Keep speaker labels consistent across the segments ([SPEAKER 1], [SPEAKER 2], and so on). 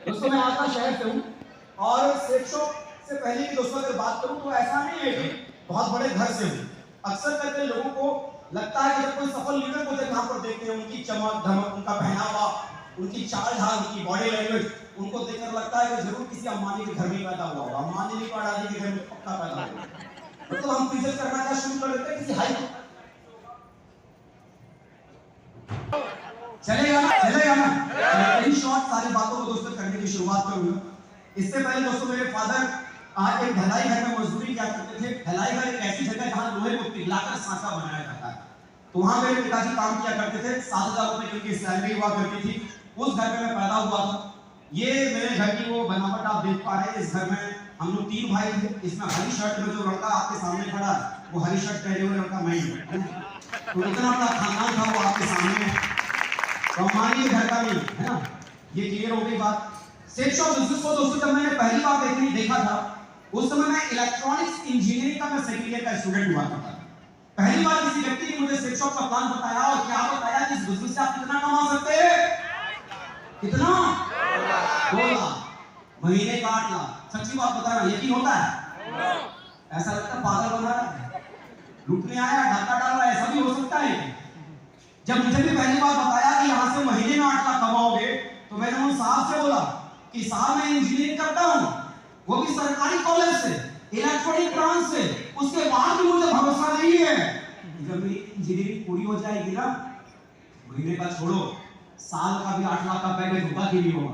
[SPEAKER 1] दोस्तों मैं आगरा शहर से हूँ और सेट शॉप से पहले की दोस्तों अगर बात करूँ तो ऐसा नहीं है कि बहुत बड़े घर से हूँ। अक्सर करके लोगों को लगता है कि जब कोई सफल लीडर को जब यहाँ पर देखते हैं, उनकी चमक धमक, उनका पहनावा, उनकी चाल ढाल, उनकी बॉडी लैंग्वेज, उनको देखकर लगता है कि जरूर किसी अंबानी के घर में पैदा हुआ होगा, अंबानी जी का अडानी के घर में पक्का पैदा हुआ। मतलब हम प्रीजर करना क्या शुरू कर देते हैं किसी हाई चलेगा ना। इन शॉर्ट सारी बातों को दोस्तों करने की शुरुआत करूंगा। इससे पहले दोस्तों मेरे फादर एक ढलाई घर में मजदूरी क्या करते थे। ढलाई घर एक ऐसी जगह जहां लोहे को पिघलाकर सांचा बनाया जाता है। तो वहां मेरे पिताजी काम किया करते थे। 7,000 रुपए की उनकी सैलरी हुआ करती थी। उस घर में मैं पैदा हुआ था। ये मेरे घर की वो बनावट आप देख पा रहे हैं। इस घर में हम लोग 3 भाई थे। इसमें हरी शर्ट में जो लड़का आपके सामने खड़ा है वो हरी शर्ट पहने हुए लड़का मैं हूं। तो इतना बड़ा खानदान था वो आपके सामने। तो हमारी घर का नहीं है ना। ये क्लियर हो गई बात। सेट शॉप बिजनेस को दोस्तों जब मैंने पहली बार देखा था उस समय मैं इलेक्ट्रॉनिक्स इंजीनियरिंग का मैं सेकंड ईयर का स्टूडेंट हुआ था। पहली बार किसी व्यक्ति ने मुझे सेट शॉप का प्लान बताया और क्या बताया कि इस बिजनेस से आप कितना कमा सकते हैं। कितना 2 लाख महीने का 8 लाख। सच्ची बात बता रहा हूं, यकीन होता है? ऐसा लगता है पागल बना रहा है, लूटने आया, डाका डाल रहा है, ऐसा भी हो सकता है। जब मुझे भी पहली बार बताया कि यहां से महीने में 8 लाख कमाओगे तो मैंने उन साहब से बोला कि साहब मैं इंजीनियरिंग करता हूं, वो भी सरकारी कॉलेज से, इलेक्ट्रॉनिक ब्रांच से। उसके बाद भी मुझे भरोसा नहीं है। जब मेरी इंजीनियरिंग पूरी हो जाएगी ना, महीने का छोड़ो, साल का भी 8 लाख का पैकेज होगा कि नहीं होगा,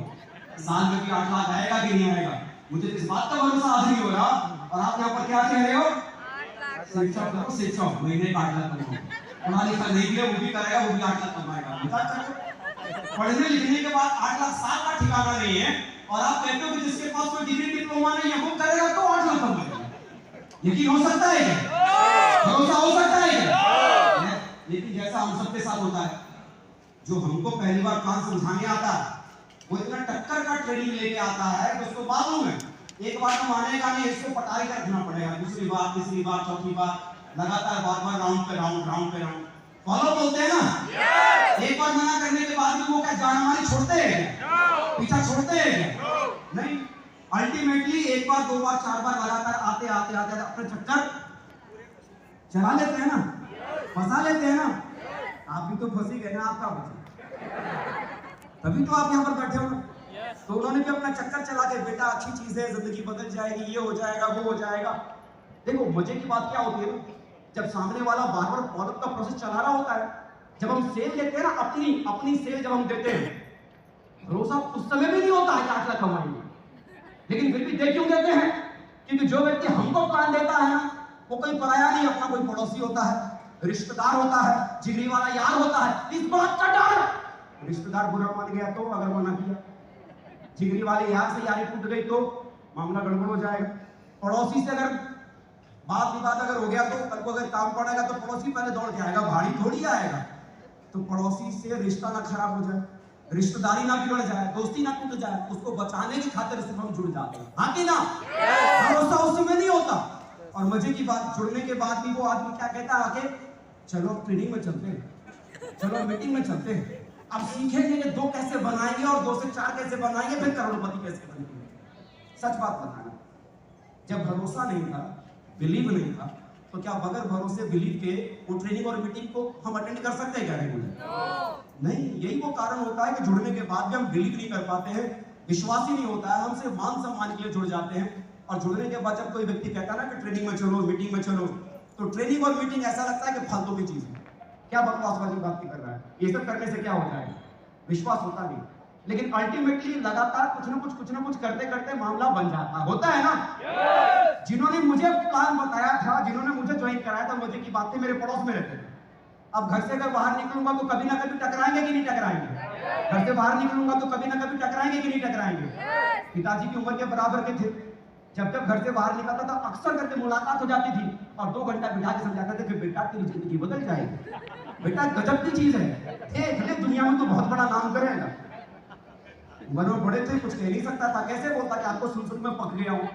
[SPEAKER 1] साल में भी 8 लाख आएगा कि नहीं आएगा, मुझे इस बात का भरोसा आज नहीं हो रहा। और आप यहाँ पर क्या कह रहे हो? शिक्षा करो, शिक्षा महीने का 8 लाख कमाओ। पढ़ा लिखा नहीं किया वो भी करेगा, वो भी 8 लाख कमाएगा। पढ़ने लिखने के बाद 8 लाख साल का ठिकाना नहीं है। और आप कहते हो कि जिसके पास कोई डिग्री डिप्लोमा नहीं है वो करेगा तो 8 लाख कमाएगा। यकीन हो सकता है क्या? भरोसा हो सकता है क्या? लेकिन जैसा हम सबके साथ होता है, जो हमको पहली बार प्लान समझाने आता है वो इतना टक्कर का ट्रेनिंग लेके आता है कि उसको मालूम है एक बार तो मानेगा नहीं, इसको पटाई कर रखना पड़ेगा। दूसरी बार, तीसरी बार, चौथी बार, लगातार बार राउंड पे राउंड फॉलो बोलते हैं ना। एक बार मना करने के बाद भी वो क्या जान हमारी छोड़ते हैं, पीछा छोड़ते हैं? नहीं। अल्टीमेटली एक बार, 2 बार, 4 बार लगातार आते अपने चक्कर चला लेते हैं ना, फंसा लेते हैं ना। आप भी तो फंसी गए ना, आपका बचे, तभी तो आप यहाँ पर बैठे हो। तो उन्होंने भी अपना चक्कर चला के, बेटा अच्छी चीज है, जिंदगी बदल जाएगी, ये हो जाएगा, वो हो जाएगा। देखो मजे की बात क्या होती है ना, जब सामने वाला बार-बार फॉलोअप का प्रोसेस चला रहा होता है, जब हम सेल लेते हैं ना, अपनी सेल जब हम देते हैं, भरोसा उस समय भी नहीं होता है कि 8 लाख कमाएंगे। लेकिन फिर भी दे क्यों देते हैं? क्योंकि जो व्यक्ति हमको प्लान देता है ना, वो कोई पराया नहीं, अपना कोई पड़ोसी होता है, रिश्तेदार होता है, जिगरी वाला यार होता है। इस बात का डर, रिश्तेदार बुरा मान गया तो, अगर मना किया, जिगरी वाले यार से यारी टूट गई तो मामला गड़बड़ हो जाएगा। पड़ोसी से अगर बात विवाद अगर हो गया तो कल को अगर काम पड़ेगा तो पड़ोसी पहले दौड़ के आएगा, भारी थोड़ी आएगा। तो पड़ोसी से रिश्ता ना खराब हो जाए, रिश्तेदारी ना बिगड़ जाए, दोस्ती ना टूट जाए, उसको बचाने की खातिर सिर्फ हम जुड़ जाते हैं। हाँ कि ना? भरोसा उस समय नहीं होता। और मजे की बात, जुड़ने के बाद भी वो आदमी क्या कहता है आके, चलो ट्रेनिंग में चलते हैं, चलो मीटिंग में चलते हैं, अब सीखेंगे कि 2 कैसे बनाएंगे और 2 से 4 कैसे बनाएंगे, फिर करोड़पति कैसे बनेंगे। सच बात बताना, जब भरोसा नहीं था, बिलीव नहीं था, तो क्या बगैर भरोसे बिलीव के वो ट्रेनिंग और मीटिंग को हम अटेंड कर सकते हैं क्या? नहीं। यही वो कारण होता है कि जुड़ने के बाद भी हम बिलीव नहीं कर पाते हैं, विश्वास ही नहीं होता है, हम सिर्फ मान सम्मान के लिए जुड़ जाते हैं। और जुड़ने के बाद जब कोई व्यक्ति कहता है ना कि ट्रेनिंग में चलो, मीटिंग में चलो, तो ट्रेनिंग और मीटिंग ऐसा लगता है कि फालतू की चीज है, क्या बकवासबाजी बात कर रहा है, ये सब करने से क्या हो जाएगा, विश्वास होता नहीं। लेकिन अल्टीमेटली लगातार कुछ ना कुछ करते करते मामला बन जाता होता है ना। जिन्होंने मुझे प्लान बताया था, जिन्होंने मुझे ज्वाइन कराया था, मुझे की बातें मेरे पड़ोस में रहते थे। अब घर से अगर बाहर निकलूंगा तो कभी ना कभी टकराएंगे कि नहीं टकराएंगे? घर से बाहर निकलूंगा तो कभी ना कभी टकराएंगे कि नहीं टकराएंगे? पिताजी की उम्र के बराबर के थे। जब घर से बाहर निकलता था अक्सर करके मुलाकात हो जाती थी और 2 घंटा बिठा के समझाते थे कि बेटा तेरी जिंदगी बदल जाएगी, बेटा गजब की चीज है, देख दुनिया में तो बहुत बड़ा नाम करेगा। मन में बड़े थे, कुछ कह नहीं सकता था, कैसे बोलता कि आपको सुन में पक गया हूं,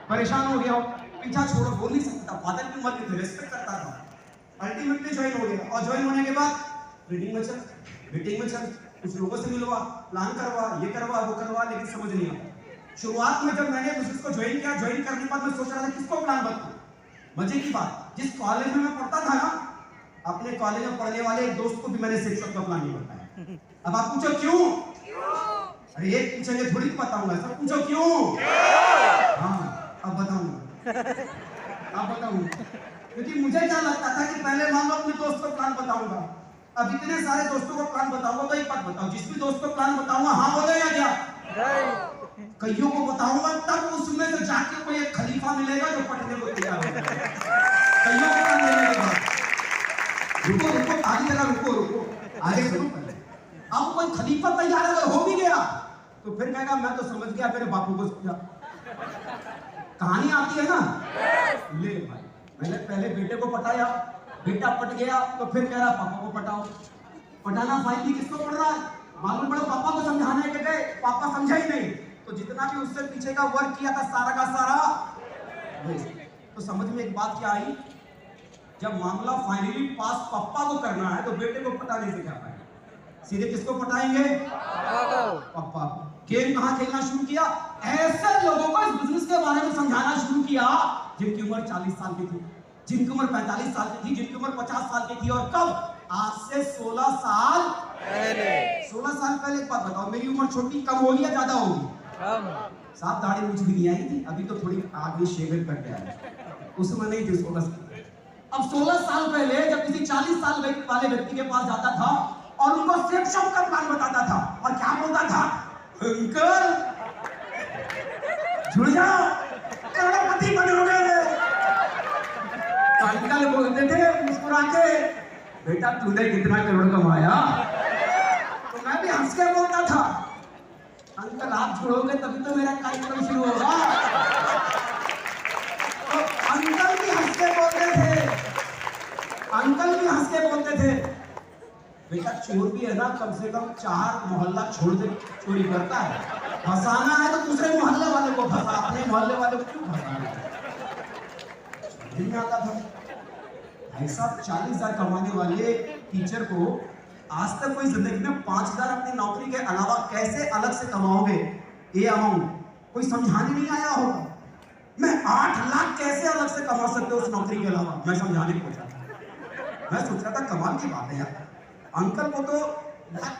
[SPEAKER 1] परेशान हो गया हूं, पीछा छोड़ो, बोल नहीं सकता। फादर की उम्र की रेस्पेक्ट करता था। अल्टीमेटली ज्वाइन हो गया और ज्वाइन होने के बाद रीडिंग में चल, मीटिंग में चल, कुछ लोगों से मिलवा, प्लान करवा, ये करवा, वो करवा, बात समझ नहीं आता। शुरुआत में जब मैंने बिजनेस को ज्वाइन किया, ज्वाइन करने के बाद मैं सोच रहा था किसको प्लान बताऊं। मजे की बात, जिस कॉलेज में मैं पढ़ता था ना, अपने कॉलेज में पढ़ने वाले एक दोस्त को भी मैंने शिक्षक का प्लान नहीं बताया। अब आप पूछो क्यों? अरे एक पूछेंगे थोड़ी तो बताऊंगा, सब पूछो क्यों? हाँ अब बताऊंगा, अब बताऊंगा। क्योंकि मुझे क्या लगता था कि पहले मान लो अपने दोस्त को प्लान बताऊंगा, अब इतने सारे दोस्तों को प्लान बताऊंगा तो एक बात बताओ, जिस भी दोस्त को प्लान बताऊंगा हाँ बोले या क्या? कईयों को बताऊंगा तब उसमें से जाके कोई एक खलीफा मिलेगा जो पढ़ने को तैयार होगा। कईयों को प्लान देने के बाद रुको रुको आगे जरा रुको आगे सुनो पहले। अब कोई खलीफा तैयार अगर हो भी गया तो फिर कहेगा मैं तो समझ गया, मेरे बापू को समझा। कहानी आती है ना। ले भाई मैंने पहले बेटे को पटाया, बेटा पट गया तो फिर कह रहा पापा को पटाओ। पटाना फाइनली किसको पड़ रहा है? मालूम पड़ा पापा को समझाने के गए, पापा समझा ही नहीं, तो जितना भी उससे पीछे का वर्क किया था सारा का सारा। तो समझ में एक बात क्या आई, जब मामला फाइनली पास पापा को करना है तो बेटे को पटाने से क्या फायदा, सीधे किसको पटाएंगे? पापा को। गेम कहां खेलना शुरू किया? ऐसे लोगों को इस बिजनेस के बारे में समझाना शुरू किया जिनकी उम्र 40 साल की थी, जिनकी उम्र 45 साल की थी, जिनकी उम्र 50 साल की थी। और कब? आज से 16 साल पहले। 16 साल पहले एक बात बताओ, मेरी उम्र छोटी कम होगी या ज्यादा होगी? साफ दाढ़ी मुझ भी नहीं आई थी, अभी तो थोड़ी आगे शेविंग करके आई, उसमें नहीं थी 16 साल। अब 16 साल पहले जब किसी 40 साल वाले व्यक्ति के पास जाता था और उनको सेफ शॉप का प्लान बताता था और क्या बोलता था? अंकल जुड़ जाओ, करोड़पति बनोगे। अंकल बोलते थे मुस्कुरा के, बेटा तूने कितना करोड़ कमाया? तो मैं भी हंस के बोलता था, अंकल आप जुड़ोगे तभी तो मेरा कार्यक्रम शुरू होगा। तो अंकल भी हंस के बोलते थे, अंकल भी हंस के बोलते थे, बेटा चोर भी है ना कम से कम 4 मोहल्ला छोड़ दे चोरी करता है, फंसाना है तो दूसरे मोहल्ले वाले को फंसा, अपने मोहल्ले वाले को क्यों फंसाना? नहीं आता था ऐसा। 40,000 कमाने वाले टीचर को आज तक कोई जिंदगी में 5,000 अपनी नौकरी के अलावा कैसे अलग से कमाओगे ये अमाउंट कोई समझाने नहीं आया होगा। मैं 8 लाख कैसे अलग से कमा सकते हो उस नौकरी के अलावा, मैं समझाने को था। मैं सोच रहा था कमाल की बात है यार, अंकल को तो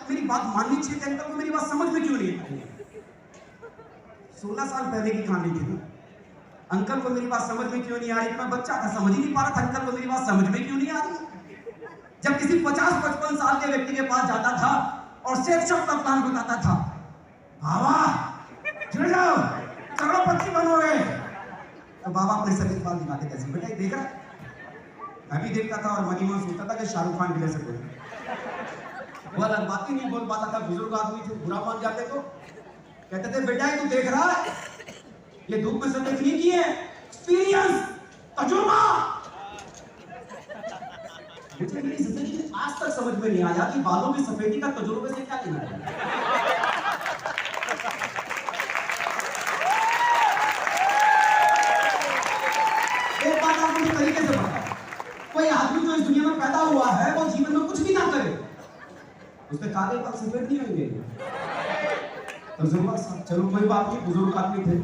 [SPEAKER 1] मेरी बात माननी चाहिए कि अंकल को मेरी बात समझ में क्यों नहीं आई? 16 साल पहले की कहानी थी ना। अंकल को मेरी बात समझ में क्यों नहीं आ रही? मैं बच्चा था, समझ ही नहीं पा रहा था अंकल को मेरी बात समझ में क्यों नहीं आ रही। जब किसी 50-55 साल के व्यक्ति के पास जाता था और सेफ शॉप का प्लान बताता था, बाबा जुड़ जाओ करोड़पति बनोगे, तो बाबा अपने सभी बाल दिखाते कैसे, बेटा देख रहा? मैं भी देखता था और मनी मन सोचता था कि शाहरुख खान भी ऐसे बोले। वो अलग बात ही नहीं बोल पाता था, बुजुर्ग आदमी थे, बुरा मान जाते तो कहते थे बेटा तू देख रहा है, ये धूप में सब देखने की है, एक्सपीरियंस, तजुर्बा। मुझे मेरी जिंदगी में आज तक समझ में नहीं आया कि बालों की सफेदी का तजुर्बे से क्या लेना है। एक बात आपको इस तरीके से बताओ, कोई आदमी जो इस दुनिया में पैदा हुआ है वो जीवन में कुछ भी ना करे, उसके काले बाल सफेद नहीं होंगे। तजुर्बा साहब, चलो कोई बात नहीं, बुजुर्ग आदमी थे,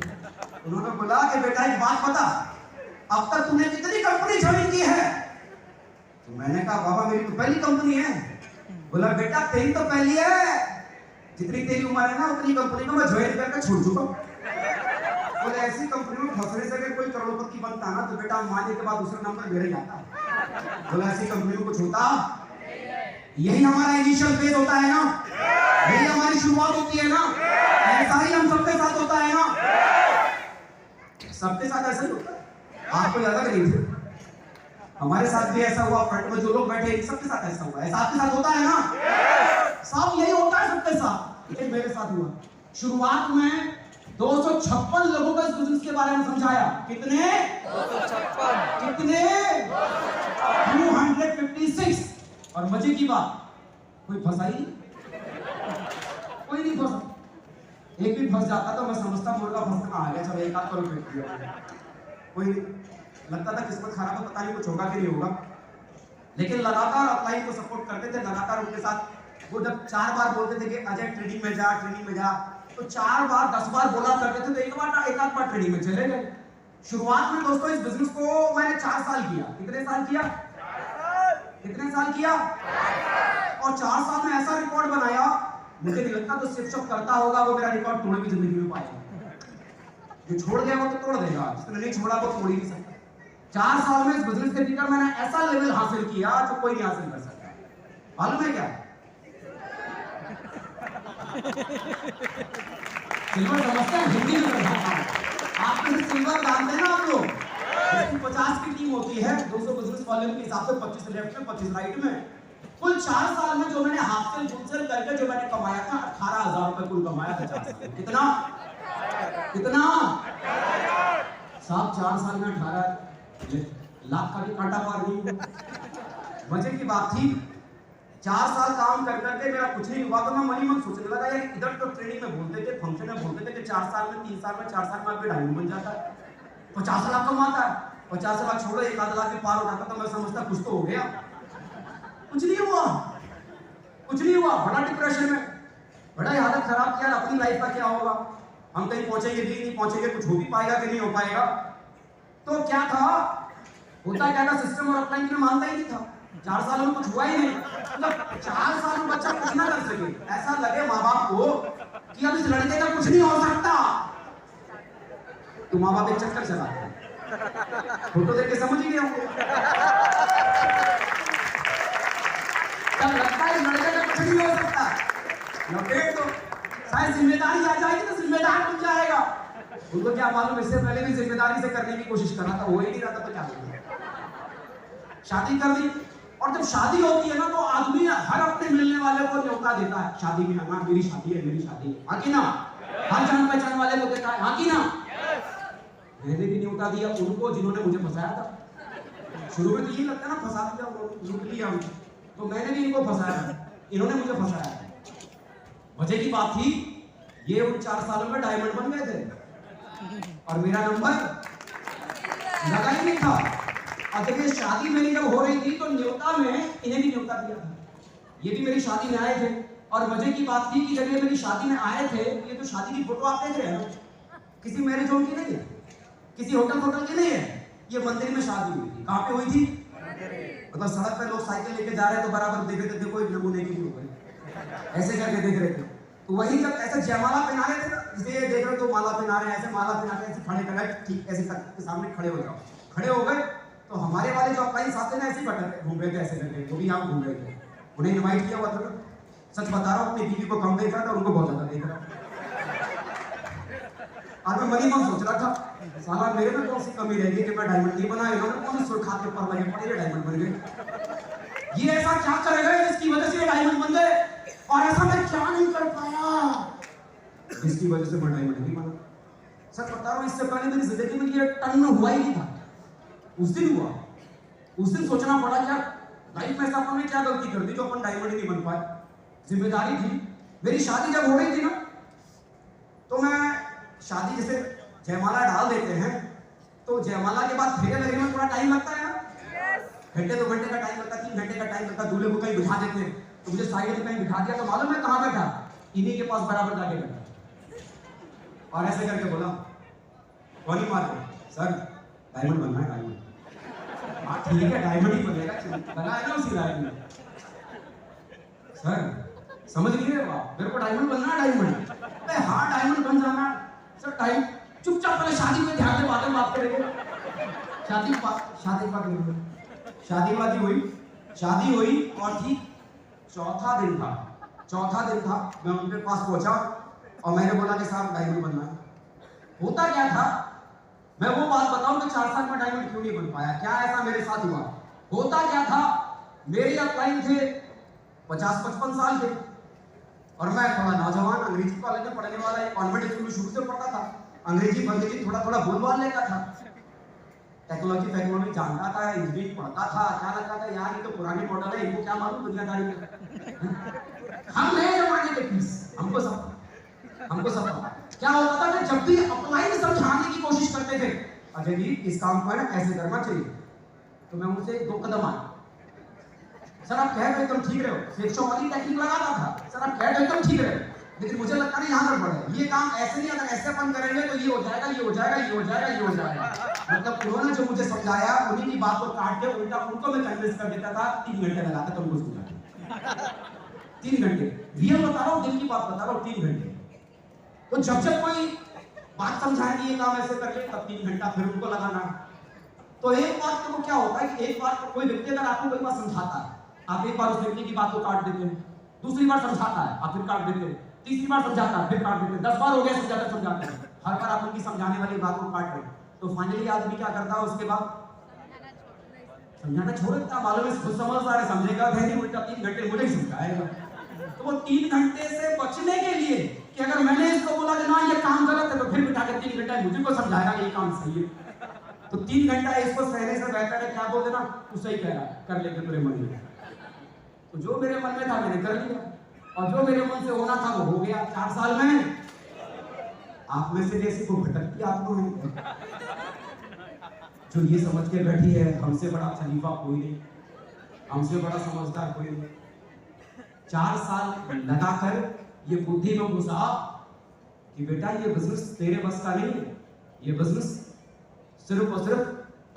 [SPEAKER 1] उन्होंने बोला कि बेटा एक बात बता, अब तक तूने कितनी कंपनी ज्वाइन की है? तो मैंने कहा बाबा मेरी तो पहली कंपनी है। बोला बेटा तेरी तो पहली है, जितनी तेरी उम्र है ना उतनी कंपनी को मैं ज्वाइन करके छोड़ चुका हूं। बोले ऐसी कंपनी में फंसने से अगर कोई करोड़पति बनता ना तो बेटा माने के बाद दूसरा नंबर मेरा ही आता। बोला ऐसी कंपनियों को छोड़ता, यही हमारा इनिशियल फेज होता है ना, यही हमारी शुरुआत होती है ना, ऐसा ही हम सबके साथ होता है ना, सबके साथ ऐसा ही होता है। आपको ज्यादा नहीं थे, हमारे साथ भी ऐसा हुआ, फ्रंट में जो लोग बैठे सबके साथ ऐसा हुआ, ऐसा आपके साथ होता है ना, सब यही होता है सबके साथ। ये मेरे साथ हुआ। शुरुआत में 256 लोगों को इस बिजनेस के बारे में समझाया। कितने? 256। कितने? 256। और मजे की बात, कोई फंसा ही नहीं, कोई नहीं फंसा। एक भी फंस जाता तो मैं समझता मुर्गा फंसना आ गया, चलो एक आध करोड़ फेंक दिया, कोई नहीं। लगता था किस्मत खराब है, पता नहीं कुछ होगा कि नहीं होगा, लेकिन लगातार अपलाइन को सपोर्ट करते थे, लगातार उनके साथ। वो जब 4 बार बोलते थे कि अजय ट्रेनिंग में जा, ट्रेनिंग में जा, तो 4 बार 10 बार बोला करते थे, तो एक आध बार ट्रेनिंग में चले गए। शुरुआत में दोस्तों इस बिजनेस को मैंने 4 साल किया। कितने साल किया? कितने साल किया? और 4 साल में ऐसा रिकॉर्ड बनाया, मुझे नहीं लगता तो शिक्षक करता होगा वो मेरा रिकॉर्ड तोड़ के जिंदगी में पाएगा। जो छोड़ गया वो तो तोड़ देगा, जिसने नहीं छोड़ा वो तोड़ ही नहीं सकता। 4 साल में इस बिजनेस के भीतर मैंने ऐसा लेवल हासिल किया जो कोई नहीं हासिल कर सकता। मालूम है क्या? सिल्वर समझते हैं? हिंदी में आप सिल्वर जानते हैं ना आप लोग? 50 की टीम होती है, 200 बिजनेस वॉल्यूम के हिसाब से 25 लेफ्ट में 25 राइट में। कुल 4 साल में जो मैंने हाफ सेल फुल सेल करके जो मैंने कमाया था 18,000 रुपए कुल कमाया था 4 साल में। कितना? कितना? साहब 4 साल में 18 लाख का भी कांटा पार नहीं हुआ। मजे की बात थी, 4 साल काम कर करके मेरा कुछ नहीं हुआ, तो मैं मनी मन सोचने लगा यार इधर तो ट्रेनिंग में बोलते थे, फंक्शन में बोलते थे कि 4 साल में 3 साल में 4 साल में आपके डायमंड बन जाता है, 50 लाख कमाता है। 50 लाख छोड़ो, 1 आध लाख के पार हो जाता तो मैं समझता कुछ तो हो गया। कुछ नहीं हुआ, कुछ नहीं हुआ। बड़ा डिप्रेशन में, बड़ा हालत खराब किया, अपनी लाइफ का क्या होगा, हम कहीं पहुंचेंगे भी नहीं पहुंचेंगे, कुछ हो भी पाएगा कि नहीं हो पाएगा। तो क्या था, होता क्या था, सिस्टम और अपलाइन में मानता ही नहीं था। 4 साल में कुछ हुआ ही नहीं, मतलब 4 साल में बच्चा कुछ ना कर सके, ऐसा लगे माँ बाप को कि अब इस लड़के का कुछ नहीं हो सकता, तो माँ बाप एक चक्कर चलाते हैं। फोटो देख के समझ ही गए होंगे, तब लगता है इस लड़के का कुछ नहीं हो सकता, लपेट दो, शायद जिम्मेदारी आ जाएगी तो जिम्मेदार बन जाएगा। उनको क्या मालूम, इससे पहले भी जिम्मेदारी से करने की कोशिश करा था, हो ही नहीं रहा था, तो क्या करेंगे। शादी कर दी, और जब शादी होती है ना तो आदमी हर अपने मिलने वाले को न्योता देता है, शादी में आना, मेरी शादी है, मेरी शादी है, हाँ की ना। हर जान पहचान वाले को देता है, हाँ की ना। मैंने भी न्योता दिया उनको जिन्होंने मुझे फंसाया था। शुरू में तो यही लगता है ना, फंसा दिया उन्होंने, लूट लिया, तो मैंने भी इनको फंसाया, इन्होंने मुझे फंसाया। वजह की बात थी, ये उन 4 सालों में डायमंड बन गए थे और मेरा नंबर लगा ही नहीं था। और जब ये शादी मेरी जब हो रही थी तो न्योता में इन्हें भी न्योता दिया था, ये भी मेरी शादी में आए थे। और मजे की बात थी कि जब ये मेरी शादी में आए थे, ये तो शादी की फोटो आप देख रहे हैं, किसी मैरिज होम की नहीं है, किसी होटल की नहीं है, ये मंदिर में शादी हुई थी। कहाँ पे हुई थी? मतलब सड़क पे लोग साइकिल लेके जा रहे हैं तो बराबर देख रहे थे, देखो एक नमूने की हो गई, ऐसे करके देख रहे थे। तो वही जब ऐसे जयमाला पहना रहे थे ना, जैसे ये देख रहे हो तो माला पहना रहे हैं, ऐसे माला पहना के ऐसे खड़े कर, ठीक ऐसे सबके सामने खड़े हो जाओ। खड़े हो गए तो हमारे वाले जो अपलाइन साथ ना ऐसे ही घूम रहे थे, ऐसे करके, वो भी यहाँ घूम रहे थे। उन्हें इनवाइट किया हुआ था, सच बता रहा हूँ, अपनी बीवी को कम देख रहा था, उनको बहुत ज्यादा देख रहा था। और मैं मनी मन सोच रहा था, साला मेरे में कौन सी कमी रहेगी कि मैं डायमंड नहीं बनाया, इन्होंने कौन सी सुरखात के पर लगे पड़े, डायमंड बन गए। ये ऐसा क्या करेगा जिसकी वजह से डायमंड बन गए, और ऐसा मैं क्या नहीं कर पाया जिसकी वजह से मैं डायमंड नहीं बना। सच बता रहा हूँ, इससे पहले मेरी जिंदगी में ये टन में हुआ ही नहीं था। उस दिन हुआ, उस दिन सोचना पड़ा कि लाइफ में ऐसा अपन ने क्या गलती कर दी जो अपन डायमंड नहीं बन पाए। जिम्मेदारी थी। मेरी शादी जब हो रही थी ना, तो मैं शादी जैसे जयमाला डाल देते हैं, तो जयमाला के बाद फेरे लगने में थोड़ा टाइम लगता है ना, घंटे 2 घंटे का टाइम लगता है, 3 घंटे का टाइम लगता है। दूल्हे को कहीं बिठा देते हैं, तो मुझे साइड में कहीं बिठा दिया, तो मालूम है कहाँ बैठा? इन्हीं के पास बराबर जाके बैठा और ऐसे करके बोला, कौन ही मार सर डायमंड बनना है, डायमंड। हाँ ठीक है, डायमंड ही बनेगा, बना है ना उसी लाइन में। सर समझ नहीं रहे आप, मेरे को डायमंड बनना है, डायमंड। अरे हाँ डायमंड बन जाना सर, टाइम चुपचाप पहले शादी में ध्यान से बात करेंगे। शादी हुई और ठीक चौथा दिन था, मैं उनके पास पहुंचा और मैंने बोला कि साहब डायमंड बनना है। होता क्या था, मैं वो बात बताऊं कि 4 साल में डायमंड क्यों नहीं बन पाया, क्या ऐसा मेरे साथ हुआ। होता क्या था, मेरे अपलाइन थे 50-55 साल के, और मैं थोड़ा नौजवान अंग्रेजी कॉलेज में पढ़ने वाला, एक कॉन्वेंट स्कूल में शुरू से पढ़ता था, अंग्रेजी थोड़ा बोल लेता था, टेक्नोलॉजी जानता था, इंजीनियरिंग पढ़ता था। क्या लगता था यार ये तो पुराने मॉडल है, इनको क्या मालूम दुनियादारी में। हम नए जमाने के पीस, हमको सब क्या होता था कि जब भी अपलाइन समझाने की कोशिश करते थे, अजय जी इस काम को है ना ऐसे करना चाहिए, तो मैं उनसे 2 कदम आया, सर आप कह रहे हो एकदम ठीक रहे हो, 100 वाली टेक्निक लगाता था, सर आप कह रहे हो एकदम ठीक रहे हो, लेकिन मुझे लगता नहीं यहाँ गड़बड़ है। ये काम ऐसे नहीं, अगर ऐसे अपन करेंगे तो ये हो जाएगा, ये हो जाएगा, ये हो जाएगा, ये हो जाएगा। मतलब उन्होंने जो मुझे समझाया उन्हीं की बात को काट के उल्टा उनको मैं कन्विंस कर देता था। 3 घंटे लगाता था उनको समझाने। 3 घंटे रियल बता रहा हूँ, दिल की बात बता रहा हूँ, 3 घंटे। तो जब कोई बात समझाएंगे ये काम ऐसे करके, तब 3 घंटा फिर उनको लगाना। तो एक बात को क्या होता है कि एक बार कोई व्यक्ति अगर आपको कोई बात समझाता है, आप एक बार उस व्यक्ति की बात को काट देते हैं, दूसरी बार समझाता है आप फिर काट देते हैं, तीसरी बार समझाता है फिर काट देते हैं, 10 बार हो गया समझाते हैं, हर बार आप उनकी समझाने वाली बात को काट रहे हैं। तो फाइनली आदमी क्या करता है उसके बाद? समझाना छोड़ देता है। मालूम है खुद समझदार है, समझेगा नहीं, उल्टा 3 घंटे मुझे ही समझाएगा। तो वो 3 घंटे से बचने के लिए कि अगर मैंने इसको बोला कि ना ये काम गलत है, तो फिर बिठा के 3 घंटा मुझे को समझाएगा कि ये काम सही है। तो 3 घंटा इसको सहने से बेहतर है क्या बोल देना, तू सही कह रहा है, कर लेके तेरे मन में। तो जो मेरे मन में था मैंने कर लिया, और जो मेरे मन से होना था वो हो गया। 4 साल में आप में से जैसे को भटकती आपको है जो ये समझ के बैठी है हमसे बड़ा खलीफा कोई नहीं, हमसे बड़ा समझदार कोई नहीं। 4 साल लगाकर ये बुद्धि में घुसा कि बेटा ये बिजनेस तेरे बस का नहीं है, ये बिजनेस सिर्फ और सिर्फ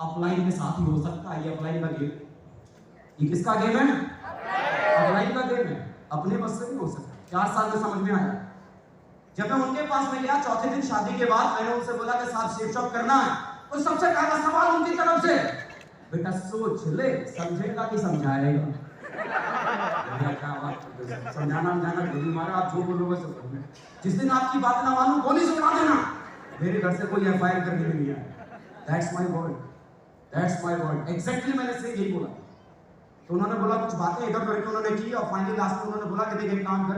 [SPEAKER 1] अपलाइन के साथ ही हो सकता है। ये अपलाइन का गेम, ये किसका गेम है? अपलाइन का गेम है, अपने बस से नहीं हो सकता। 4 साल में समझ में आया। जब मैं उनके पास में गया चौथे दिन शादी के बाद, मैंने उनसे बोला कि साहब शेप शॉप करना है, तो सबसे पहला सवाल उनकी तरफ से, बेटा सोच ले समझेगा कि समझाएगा? समझाना गोली मारा, आप जो बोलोगे सब। जिस दिन आपकी बात ना मानूं गोली से उड़ा देना। मेरे घर से कोई एफआईआर करने नहीं आया। That's my word, that's my word। Exactly मैंने से यही बोला। तो उन्होंने बोला कुछ बातें इधर करके उन्होंने की, और फाइनली लास्ट में उन्होंने बोला कि देख एक काम कर,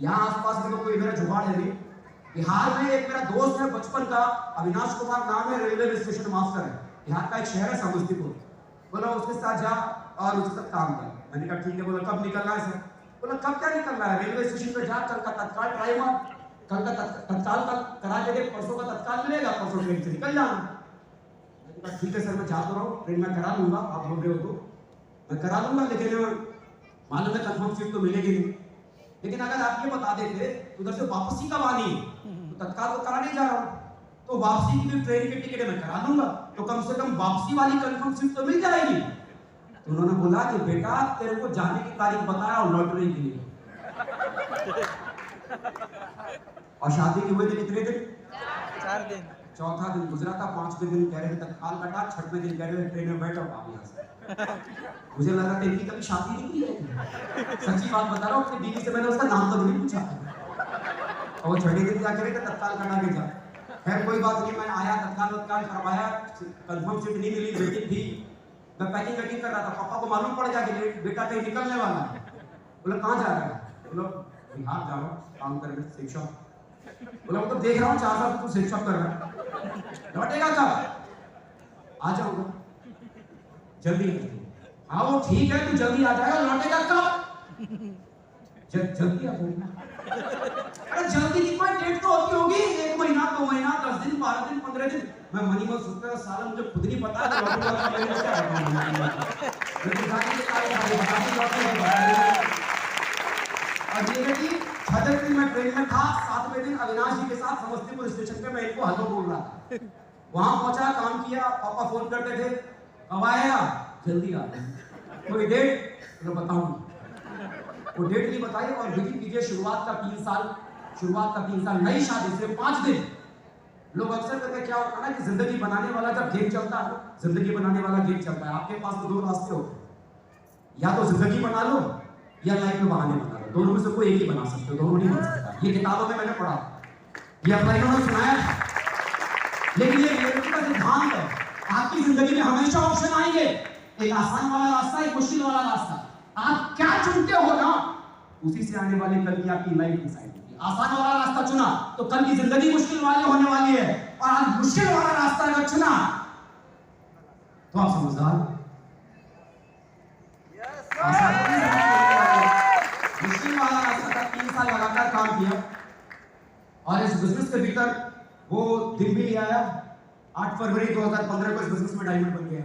[SPEAKER 1] यहाँ आसपास में तो कोई मेरा जुगाड़ है नहीं। बिहार में एक मेरा दोस्त है बचपन का, अविनाश कुमार नाम है, रेलवे स्टेशन मास्टर है, बिहार का एक शहर है समस्तीपुर। बोला उसके साथ जा और उसके साथ काम कर। मैंने कहा ठीक है। बोला कब निकलना है सर? बोला कब क्या निकलना है, रेलवे स्टेशन पे जा, कल का तत्काल ट्राई मार, कल का तत्काल करा के दे, परसों का तत्काल मिलेगा, परसों ट्रेन से निकल जाना। ठीक है सर मैं जा तो रहा हूँ, ट्रेन में करा लूंगा, आप बोल रहे हो तो मैं करा लूंगा, लेकिन मालूम है कंफर्म सीट तो मिलेगी नहीं। लेकिन अगर आप ये बता देते उधर से वापसी कब आनी है, तो तत्काल तो करा नहीं जा रहा हूँ, तो वापसी की ट्रेन की टिकट मैं करा लूंगा, तो कम से कम वापसी वाली कंफर्म सीट तो मिल जाएगी। तो उन्होंने बोला कि बेटा तेरे को जाने की तारीख बताया और लौटने के लिए, और शादी के हुए थे कितने दिन?
[SPEAKER 2] 4 दिन।
[SPEAKER 1] चौथा दिन गुजरा था, 5वें दिन कह रहे थे तत्काल कटा, 6वें दिन कह रहे थे ट्रेन में बैठो आप यहाँ से। मुझे लगा कि इनकी कभी शादी नहीं की है। सच्ची बात बता रहा हूँ, अपनी बीवी से मैंने उसका नाम तक नहीं पूछा, और वो 6वें दिन क्या कह रहे थे तत्काल कटा के जा। खैर कोई बात नहीं, मैं आया, तत्काल करवाया, कंफर्म सीट नहीं मिली, वेटिंग थी। मैं पैकिंग कर रहा था, पापा को मालूम पड़ गया कि बेटा कहीं निकलने वाला है। बोला कहाँ जा रहा है? बोला बिहार जा रहा हूँ काम करने, शिक्षा। बोला वो तो देख रहा हूँ 4 साल तू शिक्षा कर रहा है, लौटेगा कब? आ जाऊंगा जल्दी। हाँ वो ठीक है, तू जल्दी आ जाएगा, लौटेगा कब? जल्दी आ जाएगा। अरे जल्दी की कोई डेट तो होती होगी, 1 महीना, 2 महीना, 10 दिन, 12 दिन, 15 दिन। मैं मनी में सोचता था साला मुझे खुद नहीं पता है लौटूंगा कब, मैं क्या और ये है कि 6वें दिन मैं ट्रेन में था, 7वें दिन अविनाश जी के साथ समस्तीपुर स्टेशन पे मैं इनको हेलो बोल रहा था। वहां पहुंचा, काम किया, पापा फोन करते थे कब आएगा? जल्दी आ। कोई डेट? तो बताऊंगा। वो डेट नहीं बताई, और विधि कीजिए शुरुआत का 3 साल नई शादी से 5 दिन। लोग अक्सर करके क्या होता है ना कि जिंदगी बनाने वाला जब गेम चलता है, जिंदगी बनाने वाला गेम चलता है, आपके पास तो 2 रास्ते होते हैं, या तो जिंदगी बना लो या लाइफ में बहाने बना लो। दोनों में से कोई एक ही बना सकते हो, दोनों नहीं बन सकता। ये किताबों में मैंने पढ़ा, ये अपना इन्होंने सुनाया, लेकिन ये रियलिटी का सिद्धांत है। आपकी जिंदगी में हमेशा ऑप्शन आएंगे, एक आसान वाला रास्ता, एक मुश्किल वाला रास्ता। आप क्या चुनते हो ना, उसी से आने वाले कल की आपकी लाइफ डिसाइड होगी। आसान वाला रास्ता चुना तो कल की जिंदगी मुश्किल वाली होने वाली है, और आज मुश्किल वाला रास्ता अगर चुना तो आप समझदार। मुश्किल वाला रास्ता था, 3 साल लगातार काम किया, और इस बिजनेस के भीतर वो दिन भी आया 8 फरवरी 2015 को इस बिजनेस में डायमंड बन गया।